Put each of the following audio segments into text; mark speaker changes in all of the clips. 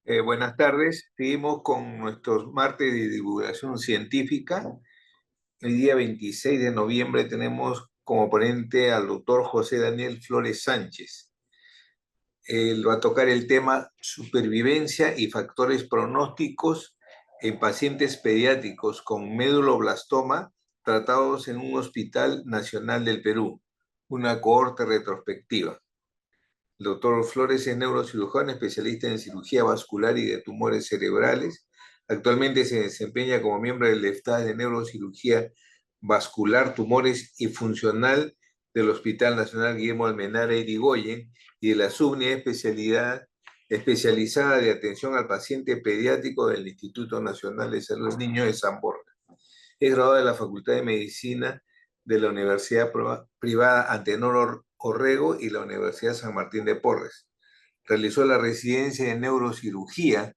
Speaker 1: Buenas tardes. Seguimos con nuestros martes de divulgación científica. El día 26 de noviembre tenemos como ponente al doctor José Daniel Flores Sánchez. Él va a tocar el tema supervivencia y factores pronósticos en pacientes pediátricos con méduloblastoma tratados en un hospital nacional del Perú, una cohorte retrospectiva. El doctor Flores es neurocirujano, especialista en cirugía vascular y de tumores cerebrales. Actualmente se desempeña como miembro del staff de neurocirugía vascular, tumores y funcional del Hospital Nacional Guillermo Almenara Irigoyen y de la subunidad especializada de atención al paciente pediátrico del Instituto Nacional de Salud del Niño de San Borja. Es graduado de la Facultad de Medicina de la Universidad Privada Antenor Orrego y la Universidad San Martín de Porres. Realizó la residencia de neurocirugía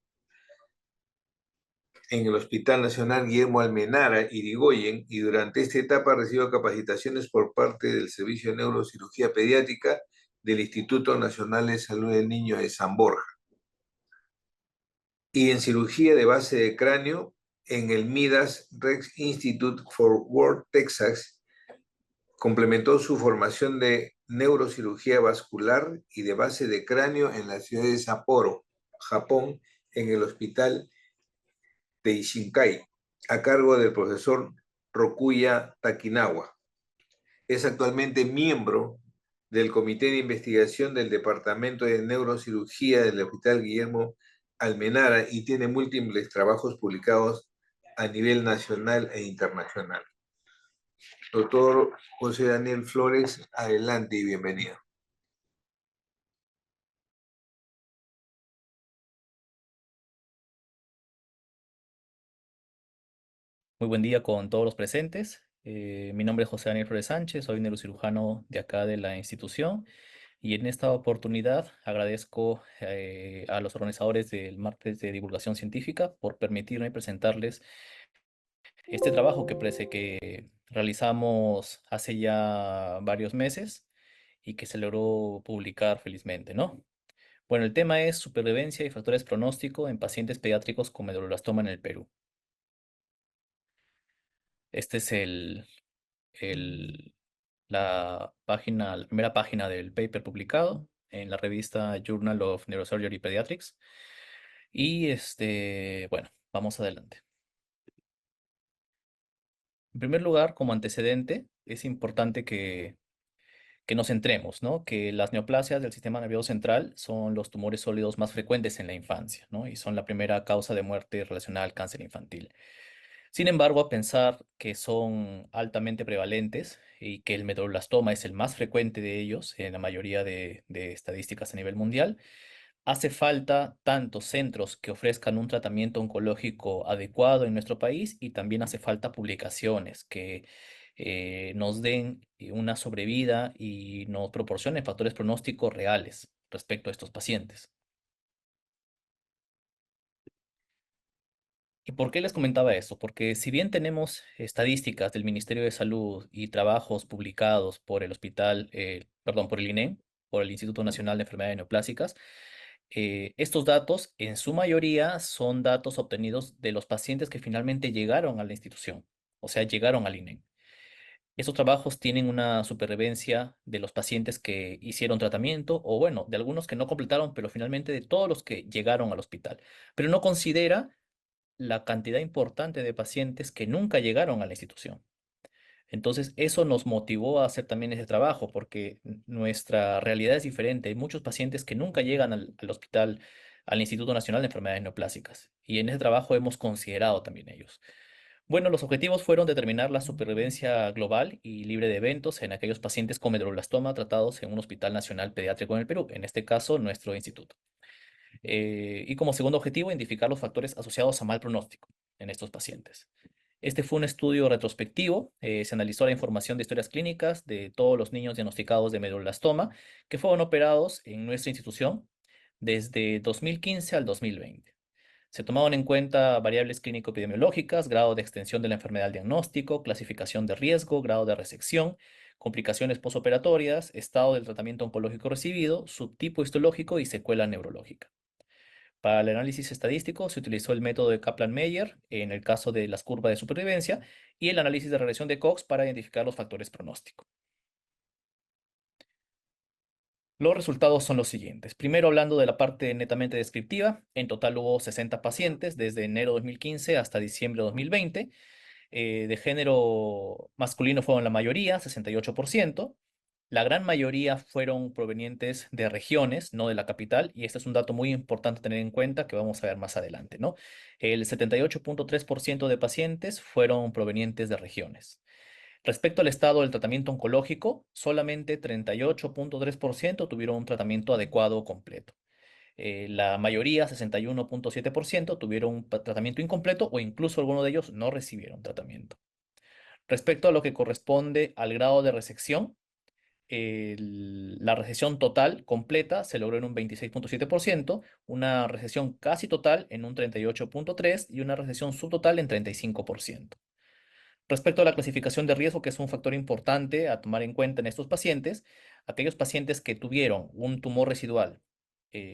Speaker 1: en el Hospital Nacional Guillermo Almenara Irigoyen y durante esta etapa recibió capacitaciones por parte del Servicio de Neurocirugía Pediátrica del Instituto Nacional de Salud del Niño de San Borja y en cirugía de base de cráneo en el Midas Rex Institute for World Texas. Complementó su formación de neurocirugía vascular y de base de cráneo en la ciudad de Sapporo, Japón, en el Hospital de Ishinkai, a cargo del profesor Rokuya Takinawa. Es actualmente miembro del Comité de Investigación del Departamento de Neurocirugía del Hospital Guillermo Almenara y tiene múltiples trabajos publicados a nivel nacional e internacional. Doctor José Daniel Flores, adelante y bienvenido.
Speaker 2: Muy buen día con todos los presentes. Mi nombre es José Daniel Flores Sánchez, soy neurocirujano de acá de la institución y en esta oportunidad agradezco a los organizadores del martes de divulgación científica por permitirme presentarles este trabajo que realizamos hace ya varios meses y que se logró publicar felizmente, ¿no? Bueno, el tema es supervivencia y factores pronóstico en pacientes pediátricos con medulloblastoma en el Perú. Este es el, la primera página del paper publicado en la revista Journal of Neurosurgery Pediatrics. Y bueno, vamos adelante. En primer lugar, como antecedente, es importante que nos centremos, ¿no? Que las neoplasias del sistema nervioso central son los tumores sólidos más frecuentes en la infancia, ¿no? Y son la primera causa de muerte relacionada al cáncer infantil. Sin embargo, a pensar que son altamente prevalentes y que el medulloblastoma es el más frecuente de ellos en la mayoría de estadísticas a nivel mundial, hace falta tantos centros que ofrezcan un tratamiento oncológico adecuado en nuestro país y también hace falta publicaciones que nos den una sobrevida y nos proporcionen factores pronósticos reales respecto a estos pacientes. ¿Y por qué les comentaba esto? Porque si bien tenemos estadísticas del Ministerio de Salud y trabajos publicados por el por el INEM, por el Instituto Nacional de Enfermedades Neoplásicas, estos datos en su mayoría son datos obtenidos de los pacientes que finalmente llegaron a la institución, o sea, llegaron al INEM. Estos trabajos tienen una supervivencia de los pacientes que hicieron tratamiento, o bueno, de algunos que no completaron, pero finalmente de todos los que llegaron al hospital. Pero no considera la cantidad importante de pacientes que nunca llegaron a la institución. Entonces, eso nos motivó a hacer también ese trabajo, porque nuestra realidad es diferente. Hay muchos pacientes que nunca llegan al hospital, al Instituto Nacional de Enfermedades Neoplásicas, y en ese trabajo hemos considerado también ellos. Bueno, los objetivos fueron determinar la supervivencia global y libre de eventos en aquellos pacientes con medulloblastoma tratados en un hospital nacional pediátrico en el Perú, en este caso nuestro instituto. Y como segundo objetivo, identificar los factores asociados a mal pronóstico en estos pacientes. Este fue un estudio retrospectivo. Se analizó la información de historias clínicas de todos los niños diagnosticados de medulloblastoma que fueron operados en nuestra institución desde 2015 al 2020. Se tomaron en cuenta variables clínico-epidemiológicas, grado de extensión de la enfermedad al diagnóstico, clasificación de riesgo, grado de resección, complicaciones posoperatorias, estado del tratamiento oncológico recibido, subtipo histológico y secuela neurológica. Para el análisis estadístico se utilizó el método de Kaplan-Meier en el caso de las curvas de supervivencia y el análisis de regresión de Cox para identificar los factores pronósticos. Los resultados son los siguientes. Primero, hablando de la parte netamente descriptiva, en total hubo 60 pacientes desde enero de 2015 hasta diciembre de 2020. De género masculino fueron la mayoría, 68%. La gran mayoría fueron provenientes de regiones, no de la capital, y este es un dato muy importante a tener en cuenta que vamos a ver más adelante, ¿no? El 78.3% de pacientes fueron provenientes de regiones. Respecto al estado del tratamiento oncológico, solamente 38.3% tuvieron un tratamiento adecuado o completo. La mayoría, 61.7%, tuvieron un tratamiento incompleto o incluso algunos de ellos no recibieron tratamiento. Respecto a lo que corresponde al grado de resección, la recesión total completa se logró en un 26.7%, una recesión casi total en un 38.3% y una recesión subtotal en 35%. Respecto a la clasificación de riesgo, que es un factor importante a tomar en cuenta en estos pacientes, aquellos pacientes que tuvieron un tumor residual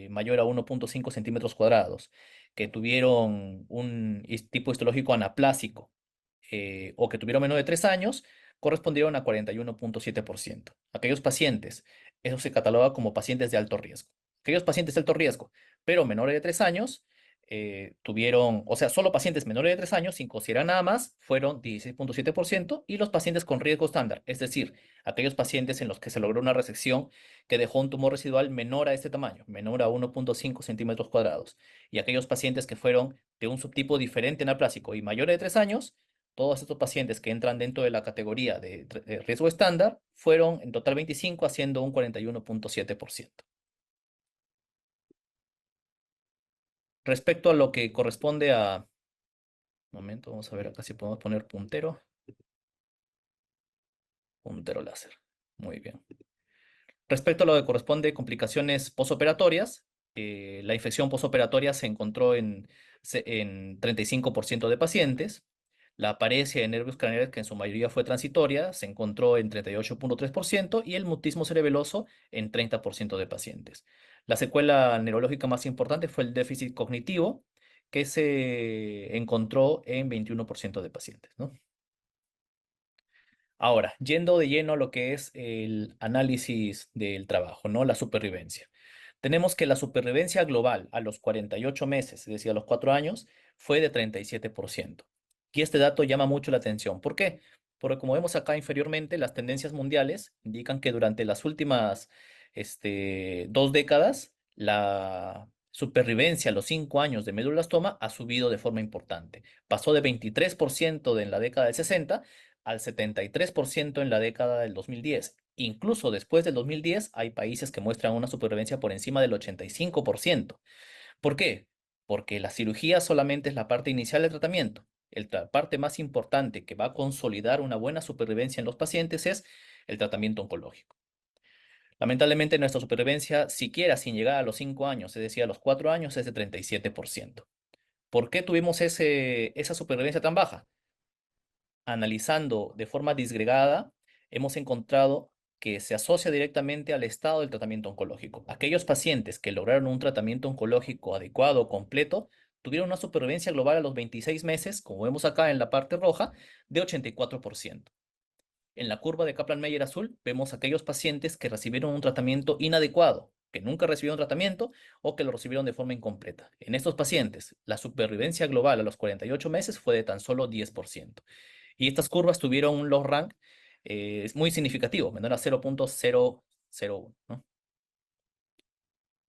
Speaker 2: mayor a 1.5 centímetros cuadrados, que tuvieron un tipo histológico anaplásico o que tuvieron menos de 3 años, correspondieron a 41.7%. Aquellos pacientes, eso se cataloga como pacientes de alto riesgo. Aquellos pacientes de alto riesgo, pero menores de 3 años, tuvieron, o sea, solo pacientes menores de 3 años, sin considerar nada más, fueron 16.7% y los pacientes con riesgo estándar, es decir, aquellos pacientes en los que se logró una resección que dejó un tumor residual menor a este tamaño, menor a 1.5 centímetros cuadrados, y aquellos pacientes que fueron de un subtipo diferente anaplásico y mayores de 3 años, todos estos pacientes que entran dentro de la categoría de riesgo estándar fueron en total 25, haciendo un 41.7%. Respecto a lo que corresponde a... Un momento, vamos a ver acá si podemos poner puntero. Puntero láser. Muy bien. Respecto a lo que corresponde a complicaciones posoperatorias, la infección posoperatoria se encontró en 35% de pacientes. La paresia de nervios craneales, que en su mayoría fue transitoria, se encontró en 38.3% y el mutismo cerebeloso en 30% de pacientes. La secuela neurológica más importante fue el déficit cognitivo, que se encontró en 21% de pacientes, ¿no? Ahora, yendo de lleno a lo que es el análisis del trabajo, ¿no? La supervivencia. Tenemos que la supervivencia global a los 48 meses, es decir, a los 4 años, fue de 37%. Y este dato llama mucho la atención. ¿Por qué? Porque como vemos acá inferiormente, las tendencias mundiales indican que durante las últimas 2 décadas, la supervivencia a los 5 años de medulloblastoma ha subido de forma importante. Pasó de 23% en la década del 60 al 73% en la década del 2010. Incluso después del 2010 hay países que muestran una supervivencia por encima del 85%. ¿Por qué? Porque la cirugía solamente es la parte inicial del tratamiento. La parte más importante que va a consolidar una buena supervivencia en los pacientes es el tratamiento oncológico. Lamentablemente nuestra supervivencia, siquiera sin llegar a los 5 años, es decir, a los 4 años, es de 37%. ¿Por qué tuvimos esa supervivencia tan baja? Analizando de forma disgregada, hemos encontrado que se asocia directamente al estado del tratamiento oncológico. Aquellos pacientes que lograron un tratamiento oncológico adecuado o completo tuvieron una supervivencia global a los 26 meses, como vemos acá en la parte roja, de 84%. En la curva de Kaplan-Meier azul vemos aquellos pacientes que recibieron un tratamiento inadecuado, que nunca recibieron tratamiento o que lo recibieron de forma incompleta. En estos pacientes, la supervivencia global a los 48 meses fue de tan solo 10%. Y estas curvas tuvieron un log rank muy significativo, menor a 0.001, ¿no?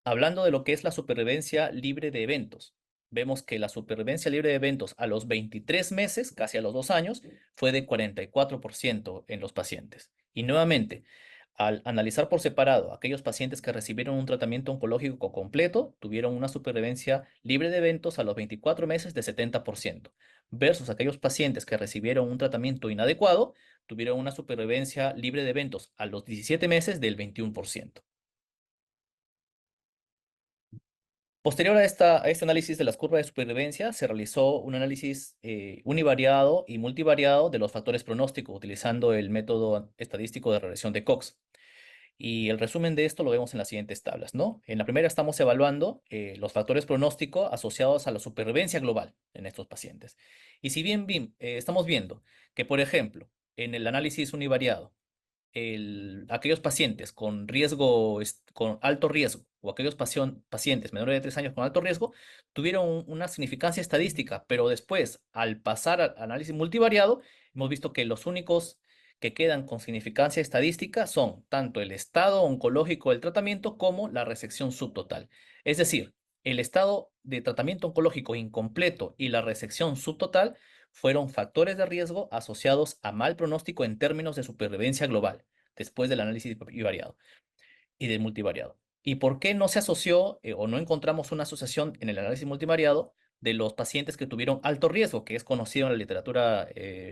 Speaker 2: Hablando de lo que es la supervivencia libre de eventos, vemos que la supervivencia libre de eventos a los 23 meses, casi a los 2 años, fue de 44% en los pacientes. Y nuevamente, al analizar por separado aquellos pacientes que recibieron un tratamiento oncológico completo, tuvieron una supervivencia libre de eventos a los 24 meses de 70%, versus aquellos pacientes que recibieron un tratamiento inadecuado, tuvieron una supervivencia libre de eventos a los 17 meses del 21%. Posterior a este análisis de las curvas de supervivencia, se realizó un análisis univariado y multivariado de los factores pronósticos utilizando el método estadístico de regresión de Cox. Y el resumen de esto lo vemos en las siguientes tablas, ¿no? En la primera estamos evaluando los factores pronóstico asociados a la supervivencia global en estos pacientes. Y si bien estamos viendo que, por ejemplo, en el análisis univariado, aquellos pacientes con riesgo, con alto riesgo, o aquellos pacientes menores de 3 años con alto riesgo, tuvieron una significancia estadística, pero después, al pasar al análisis multivariado, hemos visto que los únicos que quedan con significancia estadística son tanto el estado oncológico del tratamiento como la resección subtotal. Es decir, el estado de tratamiento oncológico incompleto y la resección subtotal fueron factores de riesgo asociados a mal pronóstico en términos de supervivencia global, después del análisis bivariado y del multivariado. ¿Y por qué no se asoció o no encontramos una asociación en el análisis multivariado de los pacientes que tuvieron alto riesgo, que es conocido en la literatura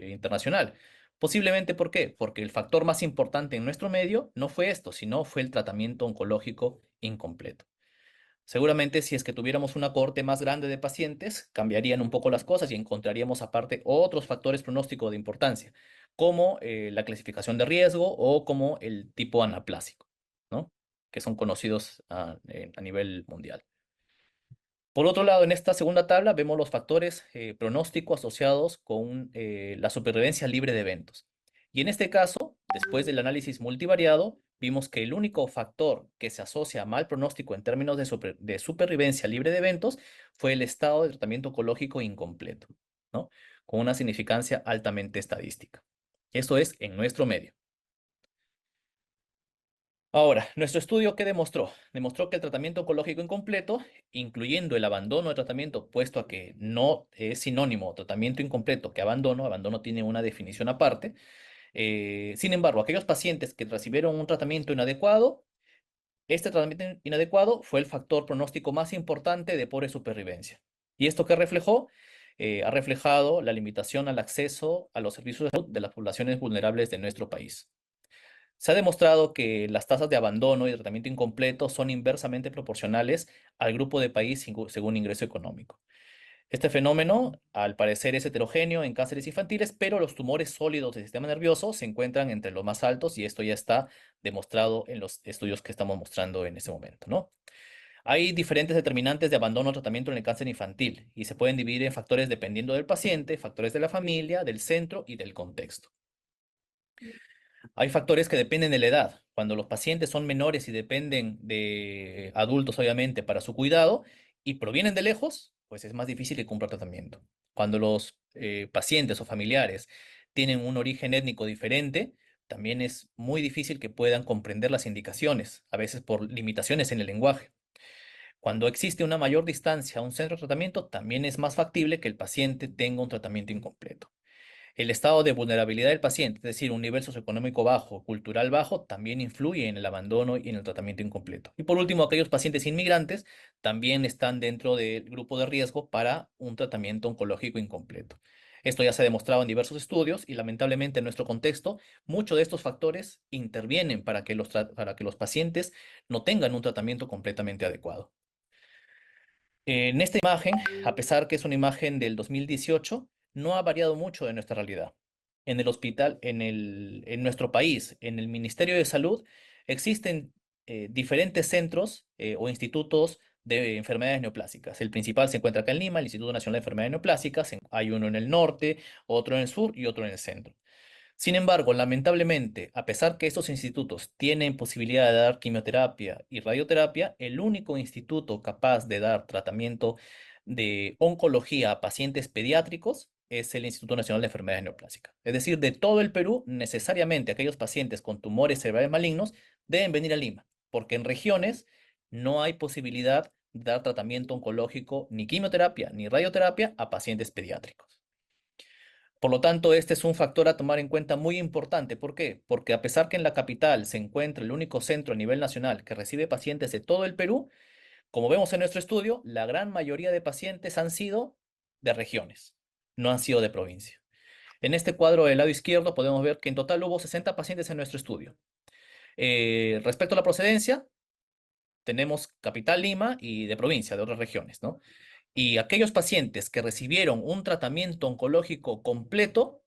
Speaker 2: internacional? Posiblemente, ¿por qué? Porque el factor más importante en nuestro medio no fue esto, sino fue el tratamiento oncológico incompleto. Seguramente si es que tuviéramos una cohorte más grande de pacientes, cambiarían un poco las cosas y encontraríamos aparte otros factores pronósticos de importancia, como la clasificación de riesgo o como el tipo anaplásico, ¿no? Que son conocidos a nivel mundial. Por otro lado, en esta segunda tabla vemos los factores pronósticos asociados con la supervivencia libre de eventos. Y en este caso, después del análisis multivariado, vimos que el único factor que se asocia a mal pronóstico en términos de supervivencia libre de eventos fue el estado de tratamiento oncológico incompleto, ¿no? Con una significancia altamente estadística. Eso es en nuestro medio. Ahora, ¿nuestro estudio qué demostró? Demostró que el tratamiento oncológico incompleto, incluyendo el abandono de tratamiento, puesto a que no es sinónimo tratamiento incompleto que abandono, abandono tiene una definición aparte. Sin embargo, aquellos pacientes que recibieron un tratamiento inadecuado, este tratamiento inadecuado fue el factor pronóstico más importante de pobre supervivencia. ¿Y esto qué reflejó? Ha reflejado la limitación al acceso a los servicios de salud de las poblaciones vulnerables de nuestro país. Se ha demostrado que las tasas de abandono y de tratamiento incompleto son inversamente proporcionales al grupo de país según ingreso económico. Este fenómeno, al parecer, es heterogéneo en cánceres infantiles, pero los tumores sólidos del sistema nervioso se encuentran entre los más altos y esto ya está demostrado en los estudios que estamos mostrando en este momento, ¿no? Hay diferentes determinantes de abandono o tratamiento en el cáncer infantil y se pueden dividir en factores dependiendo del paciente, factores de la familia, del centro y del contexto. Hay factores que dependen de la edad. Cuando los pacientes son menores y dependen de adultos, obviamente, para su cuidado y provienen de lejos, pues es más difícil que cumpla tratamiento. Cuando los pacientes o familiares tienen un origen étnico diferente, también es muy difícil que puedan comprender las indicaciones, a veces por limitaciones en el lenguaje. Cuando existe una mayor distancia a un centro de tratamiento, también es más factible que el paciente tenga un tratamiento incompleto. El estado de vulnerabilidad del paciente, es decir, un nivel socioeconómico bajo, cultural bajo, también influye en el abandono y en el tratamiento incompleto. Y por último, aquellos pacientes inmigrantes también están dentro del grupo de riesgo para un tratamiento oncológico incompleto. Esto ya se ha demostrado en diversos estudios y lamentablemente en nuestro contexto, muchos de estos factores intervienen para que para que los pacientes no tengan un tratamiento completamente adecuado. En esta imagen, a pesar que es una imagen del 2018, no ha variado mucho de nuestra realidad. En el hospital, en nuestro país, en el Ministerio de Salud, existen diferentes centros o institutos de enfermedades neoplásicas. El principal se encuentra acá en Lima, el Instituto Nacional de Enfermedades Neoplásicas. Hay uno en el norte, otro en el sur y otro en el centro. Sin embargo, lamentablemente, a pesar que estos institutos tienen posibilidad de dar quimioterapia y radioterapia, el único instituto capaz de dar tratamiento de oncología a pacientes pediátricos es el Instituto Nacional de Enfermedades Neoplásicas. Es decir, de todo el Perú, necesariamente aquellos pacientes con tumores cerebrales malignos deben venir a Lima, porque en regiones no hay posibilidad de dar tratamiento oncológico, ni quimioterapia, ni radioterapia a pacientes pediátricos. Por lo tanto, este es un factor a tomar en cuenta muy importante. ¿Por qué? Porque a pesar que en la capital se encuentra el único centro a nivel nacional que recibe pacientes de todo el Perú, como vemos en nuestro estudio, la gran mayoría de pacientes han sido de regiones, no han sido de provincia. En este cuadro del lado izquierdo podemos ver que en total hubo 60 pacientes en nuestro estudio. Respecto a la procedencia, tenemos capital Lima y de provincia, de otras regiones, ¿no? Y aquellos pacientes que recibieron un tratamiento oncológico completo,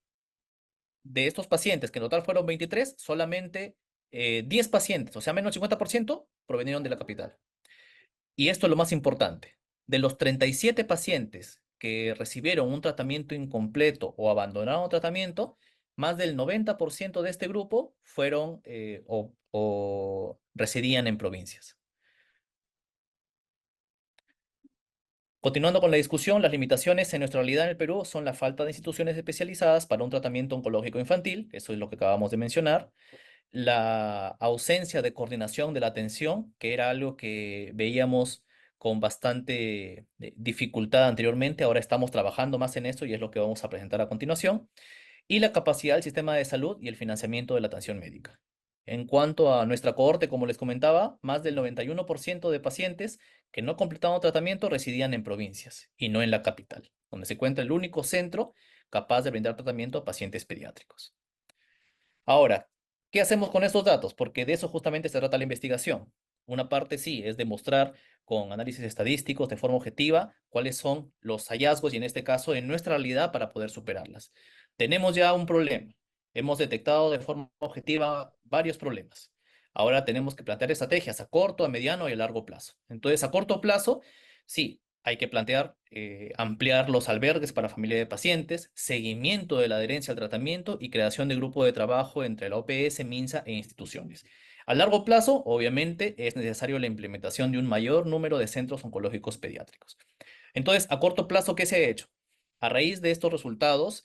Speaker 2: de estos pacientes, que en total fueron 23, solamente 10 pacientes, o sea, menos del 50%, provenieron de la capital. Y esto es lo más importante. De los 37 pacientes que recibieron un tratamiento incompleto o abandonaron tratamiento, más del 90% de este grupo fueron o residían en provincias. Continuando con la discusión, las limitaciones en nuestra realidad en el Perú son la falta de instituciones especializadas para un tratamiento oncológico infantil, eso es lo que acabamos de mencionar, la ausencia de coordinación de la atención, que era algo que veíamos con bastante dificultad anteriormente, ahora estamos trabajando más en esto y es lo que vamos a presentar a continuación, y la capacidad del sistema de salud y el financiamiento de la atención médica. En cuanto a nuestra cohorte, como les comentaba, más del 91% de pacientes que no completaban tratamiento residían en provincias y no en la capital, donde se encuentra el único centro capaz de brindar tratamiento a pacientes pediátricos. Ahora, ¿qué hacemos con estos datos? Porque de eso justamente se trata la investigación. Una parte sí es demostrar con análisis estadísticos de forma objetiva cuáles son los hallazgos y en este caso en nuestra realidad para poder superarlas. Tenemos ya un problema. Hemos detectado de forma objetiva varios problemas. Ahora tenemos que plantear estrategias a corto, a mediano y a largo plazo. Entonces, a corto plazo, sí, hay que plantear ampliar los albergues para familia de pacientes, seguimiento de la adherencia al tratamiento y creación de grupo de trabajo entre la OPS, MINSA e instituciones. A largo plazo, obviamente, es necesario la implementación de un mayor número de centros oncológicos pediátricos. Entonces, a corto plazo, ¿qué se ha hecho? A raíz de estos resultados,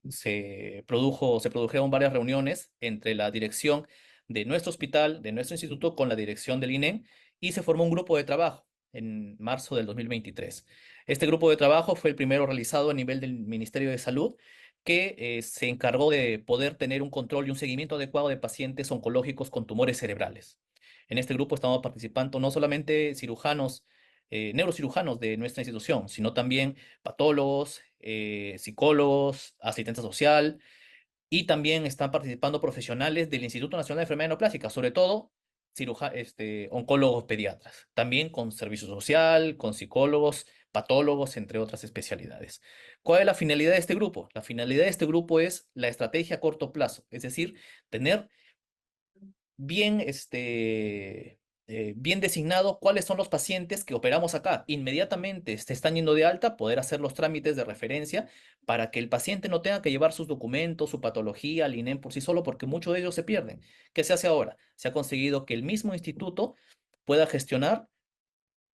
Speaker 2: se produjeron varias reuniones entre la dirección de nuestro hospital, de nuestro instituto, con la dirección del INEM, y se formó un grupo de trabajo en marzo del 2023. Este grupo de trabajo fue el primero realizado a nivel del Ministerio de Salud, que se encargó de poder tener un control y un seguimiento adecuado de pacientes oncológicos con tumores cerebrales. En este grupo estamos participando no solamente cirujanos, neurocirujanos de nuestra institución, sino también patólogos, psicólogos, asistente social, y también están participando profesionales del Instituto Nacional de Enfermedades Neoplásicas, sobre todo oncólogos pediatras, también con servicio social, con psicólogos, patólogos, entre otras especialidades. ¿Cuál es la finalidad de este grupo? La finalidad de este grupo es la estrategia a corto plazo, es decir, tener bien, bien designado cuáles son los pacientes que operamos acá. Inmediatamente se están yendo de alta, poder hacer los trámites de referencia para que el paciente no tenga que llevar sus documentos, su patología al INEM por sí solo, porque muchos de ellos se pierden. ¿Qué se hace ahora? Se ha conseguido que el mismo instituto pueda gestionar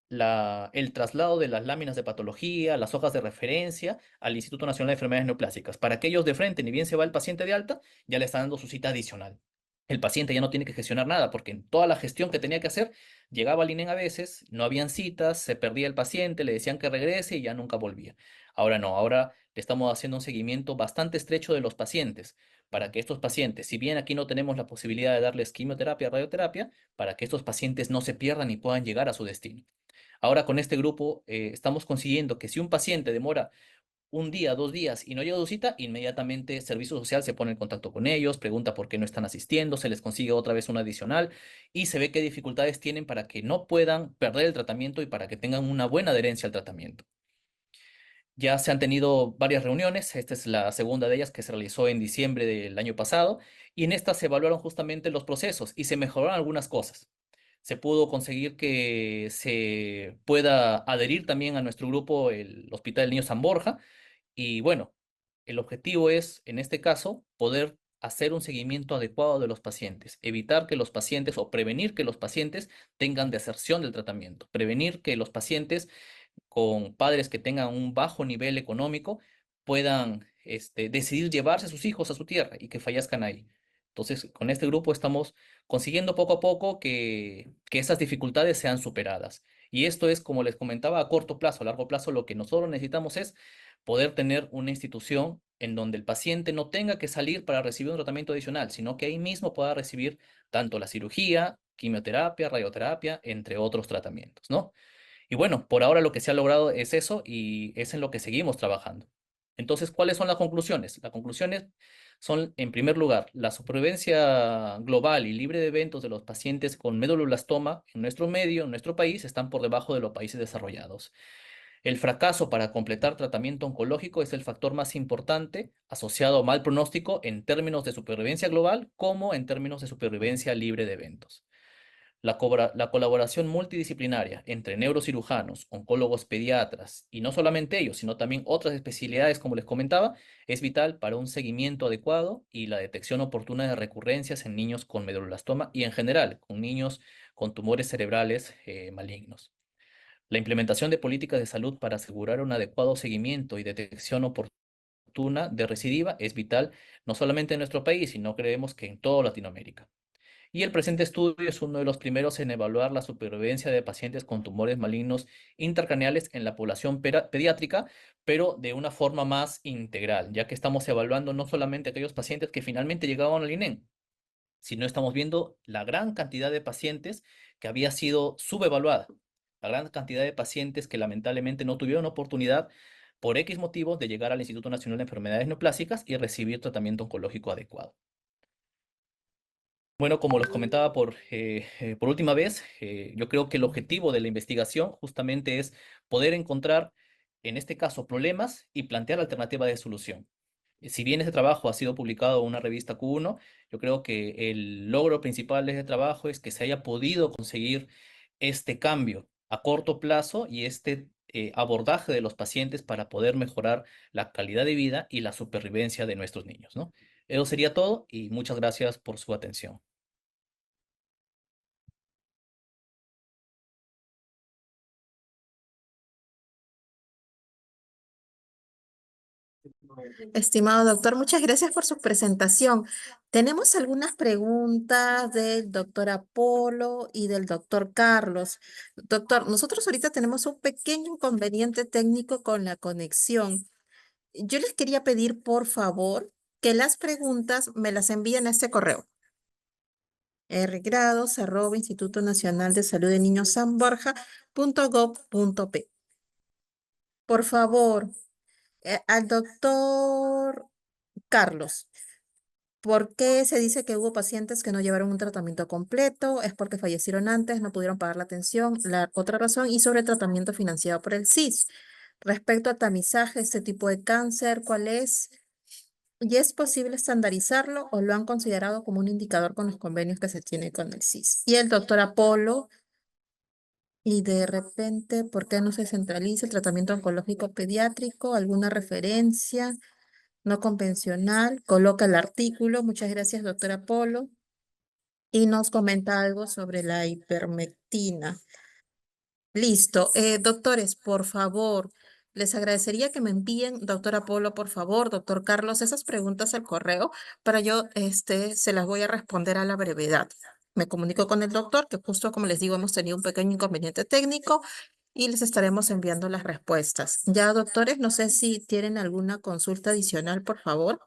Speaker 2: el traslado de las láminas de patología, las hojas de referencia al Instituto Nacional de Enfermedades Neoplásicas. Para que ellos de frente, ni bien se va el paciente de alta, ya le están dando su cita adicional. El paciente ya no tiene que gestionar nada, porque en toda la gestión que tenía que hacer, llegaba al INEM a veces, no habían citas, se perdía el paciente, le decían que regrese y ya nunca volvía. Ahora no, ahora le estamos haciendo un seguimiento bastante estrecho de los pacientes, para que estos pacientes, si bien aquí no tenemos la posibilidad de darles quimioterapia, radioterapia, para que estos pacientes no se pierdan y puedan llegar a su destino. Ahora con este grupo estamos consiguiendo que si un paciente demora un día, 2 días y no llega a su cita, inmediatamente Servicio Social se pone en contacto con ellos, pregunta por qué no están asistiendo, se les consigue otra vez una adicional y se ve qué dificultades tienen para que no puedan perder el tratamiento y para que tengan una buena adherencia al tratamiento. Ya se han tenido varias reuniones, esta es la segunda de ellas que se realizó en diciembre del año pasado, y en esta se evaluaron justamente los procesos y se mejoraron algunas cosas. Se pudo conseguir que se pueda adherir también a nuestro grupo el Hospital del Niño San Borja, y bueno, el objetivo es, en este caso, poder hacer un seguimiento adecuado de los pacientes, evitar que los pacientes o prevenir que los pacientes tengan deserción del tratamiento, prevenir que los pacientes con padres que tengan un bajo nivel económico puedan decidir llevarse a sus hijos a su tierra y que fallezcan ahí. Entonces, con este grupo estamos consiguiendo poco a poco que esas dificultades sean superadas. Y esto es, como les comentaba, a corto plazo. A largo plazo, lo que nosotros necesitamos es poder tener una institución en donde el paciente no tenga que salir para recibir un tratamiento adicional, sino que ahí mismo pueda recibir tanto la cirugía, quimioterapia, radioterapia, entre otros tratamientos, ¿no? Y bueno, por ahora lo que se ha logrado es eso y es en lo que seguimos trabajando. Entonces, ¿cuáles son las conclusiones? Las conclusiones son, en primer lugar, la supervivencia global y libre de eventos de los pacientes con medulloblastoma en nuestro medio, en nuestro país, están por debajo de los países desarrollados. El fracaso para completar tratamiento oncológico es el factor más importante asociado a mal pronóstico en términos de supervivencia global como en términos de supervivencia libre de eventos. La colaboración multidisciplinaria entre neurocirujanos, oncólogos pediatras y no solamente ellos, sino también otras especialidades, como les comentaba, es vital para un seguimiento adecuado y la detección oportuna de recurrencias en niños con medulloblastoma y en general con niños con tumores cerebrales malignos. La implementación de políticas de salud para asegurar un adecuado seguimiento y detección oportuna de recidiva es vital no solamente en nuestro país, sino creemos que en toda Latinoamérica. Y el presente estudio es uno de los primeros en evaluar la supervivencia de pacientes con tumores malignos intracraneales en la población pediátrica, pero de una forma más integral, ya que estamos evaluando no solamente aquellos pacientes que finalmente llegaban al INEM, sino estamos viendo la gran cantidad de pacientes que había sido subevaluada, la gran cantidad de pacientes que lamentablemente no tuvieron oportunidad por X motivos de llegar al Instituto Nacional de Enfermedades Neoplásicas y recibir tratamiento oncológico adecuado. Bueno, como los comentaba por última vez, yo creo que el objetivo de la investigación justamente es poder encontrar, en este caso, problemas y plantear alternativas de solución. Si bien ese trabajo ha sido publicado en una revista Q1, yo creo que el logro principal de ese trabajo es que se haya podido conseguir este cambio a corto plazo y este abordaje de los pacientes para poder mejorar la calidad de vida y la supervivencia de nuestros niños, ¿no? Eso sería todo y muchas gracias por su atención.
Speaker 3: Estimado doctor, muchas gracias por su presentación. Tenemos algunas preguntas del doctor Apolo y del doctor Carlos. Doctor, nosotros ahorita tenemos un pequeño inconveniente técnico con la conexión. Yo les quería pedir, por favor, que las preguntas me las envíen a este correo. rgrados@Instituto Nacional de Salud de Niños San Borja.gov.p. Por favor, al doctor Carlos. ¿Por qué se dice que hubo pacientes que no llevaron un tratamiento completo? ¿Es porque fallecieron antes, no pudieron pagar la atención? La otra razón, y sobre el tratamiento financiado por el CIS. Respecto a tamizaje, este tipo de cáncer, ¿cuál es? ¿Y es posible estandarizarlo o lo han considerado como un indicador con los convenios que se tiene con el CIS? Y el doctor Apolo, y de repente, ¿por qué no se centraliza el tratamiento oncológico pediátrico? ¿Alguna referencia no convencional? Coloca el artículo. Muchas gracias, doctora Apolo. Y nos comenta algo sobre la ivermectina. Listo. Doctores, por favor, les agradecería que me envíen, doctor Apolo, por favor, doctor Carlos, esas preguntas al correo para yo, se las voy a responder a la brevedad. Me comunico con el doctor, que justo como les digo, hemos tenido un pequeño inconveniente técnico y les estaremos enviando las respuestas. Ya, doctores, no sé si tienen alguna consulta adicional, por favor.